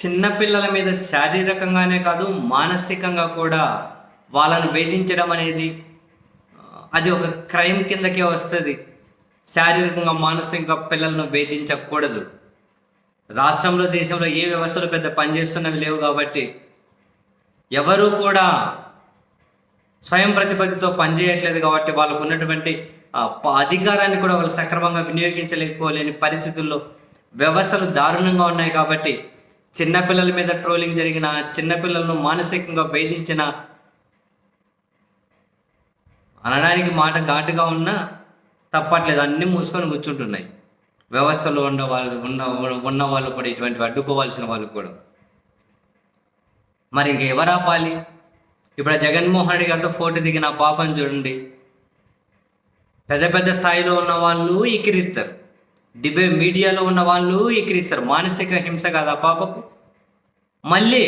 చిన్నపిల్లల మీద శారీరకంగానే కాదు, మానసికంగా కూడా వాళ్ళను వేధించడం అనేది అది ఒక క్రైమ్ కిందకే వస్తుంది. శారీరకంగా, మానసికంగా పిల్లలను వేధించకూడదు. రాష్ట్రంలో, దేశంలో ఏ వ్యవస్థలు పెద్ద పనిచేస్తున్నవి లేవు కాబట్టి ఎవరూ కూడా స్వయం ప్రతిపత్తితో పనిచేయట్లేదు కాబట్టి వాళ్ళకు ఉన్నటువంటి అధికారాన్ని కూడా వాళ్ళు సక్రమంగా వినియోగించలేకపోలేని పరిస్థితుల్లో వ్యవస్థలు దారుణంగా ఉన్నాయి. కాబట్టి చిన్నపిల్లల మీద ట్రోలింగ్ జరిగిన, చిన్నపిల్లలను మానసికంగా వేధించిన అనడానికి మాట ఘాటుగా ఉన్నా తప్పట్లేదు. అన్నీ మూసుకొని కూర్చుంటున్నాయి వ్యవస్థలో ఉన్న వాళ్ళు కూడా, ఇటువంటివి అడ్డుకోవాల్సిన వాళ్ళు కూడా. మరి ఇంకెవరు ఆపాలి? ఇప్పుడు జగన్మోహన్ రెడ్డి గారితో ఫోటో దిగిన పాపని చూడండి. పెద్ద పెద్ద స్థాయిలో ఉన్న వాళ్ళు ఎక్కిరిస్తారు, మీడియాలో ఉన్న వాళ్ళు ఎక్కిరిస్తారు. మానసిక హింస కాదు ఆ పాపకు. మళ్ళీ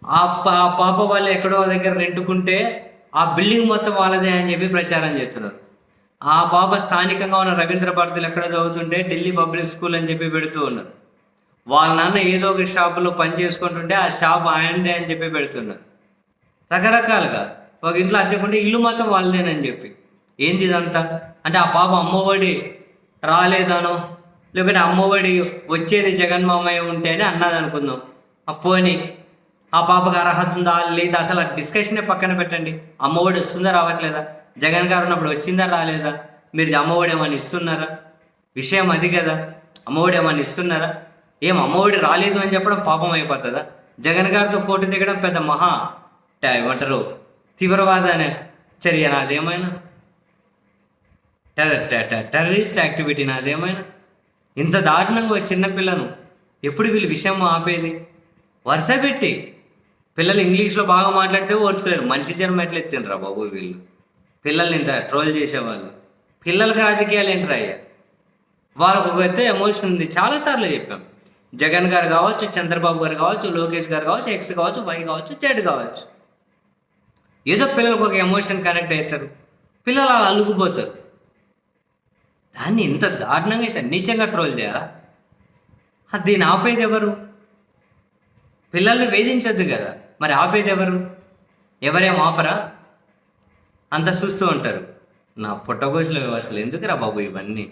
ఆ పాప వాళ్ళు ఎక్కడో దగ్గర రెంటుకుంటే ఆ బిల్డింగ్ మొత్తం వాళ్ళదే అని చెప్పి ప్రచారం చేస్తున్నారు. ఆ పాప స్థానికంగా ఉన్న రవీంద్ర భారతిలో ఎక్కడో చదువుతుంటే ఢిల్లీ పబ్లిక్ స్కూల్ అని చెప్పి పెడుతూ ఉన్నారు. వాళ్ళ నాన్న ఏదో ఒక షాపులో పని చేసుకుంటుంటే ఆ షాప్ ఆయనదే అని చెప్పి పెడుతున్నారు. రకరకాలుగా ఒక ఇంట్లో అద్దెకుంటే ఇల్లు మొత్తం వాళ్ళదేనని చెప్పి. ఏంది ఇదంతా? అంటే ఆ పాప అమ్మఒడి రాలేదానో, లేకపోతే అమ్మఒడి వచ్చేది జగన్మామయ్య ఉంటే అని అన్నది అనుకుందాం. పోనీ ఆ పాపకు అర్హత ఉందా లేదా అసలు ఆ డిస్కషనే పక్కన పెట్టండి. అమ్మఒడి వస్తుందా రావట్లేదా? జగన్ గారు ఉన్నప్పుడు వచ్చిందా రాలేదా? మీరు అమ్మఒడి ఏమని ఇస్తున్నారా? విషయం అది కదా. అమ్మఒడి ఏమని ఇస్తున్నారా? ఏం అమ్మఒడి రాలేదు అని చెప్పడం పాపం అయిపోతుందా? జగన్ గారితో ఫోటో దిగడం పెద్ద ఏమంటారు తీవ్రవాద చర్య నాదేమైనా? Terrorist activity నాదేమైనా? ఇంత దారుణంగా చిన్నపిల్లను ఎప్పుడు వీళ్ళు విషయం ఆపేది? వరుస పెట్టి పిల్లలు ఇంగ్లీష్లో బాగా మాట్లాడితే ఓర్చుకోలేరు. మనిషి జన్మ ఎట్లా ఎత్తినరా బాబు వీళ్ళు? పిల్లల్ని ఇంత ట్రోల్ చేసేవాళ్ళు. పిల్లలకి రాజకీయాలు ఏంటరా అయ్యా? వాళ్ళకు ఒక ఎత్తే ఎమోషన్ ఉంది. చాలాసార్లు చెప్పాం. జగన్ గారు కావచ్చు, చంద్రబాబు గారు కావచ్చు, లోకేష్ గారు కావచ్చు, ఎక్స్ కావచ్చు, వై కావచ్చు, జెడ్ కావచ్చు, ఏదో పిల్లలకు ఒక ఎమోషన్ కనెక్ట్ అవుతారు. పిల్లలు అలా అలుగుపోతారు. దాన్ని ఇంత దారుణంగా అయితే నీచంగా ట్రోల్ చేయాలా? దీన్ని ఆపేది ఎవరు? పిల్లల్ని వేధించద్దు కదా, మరి ఆపేది ఎవరు? ఎవరేం ఆపరా? అంత చూస్తూ ఉంటారు. నా పుట్టగోసుల వ్యవస్థలు ఎందుకురా బాబు ఇవన్నీ?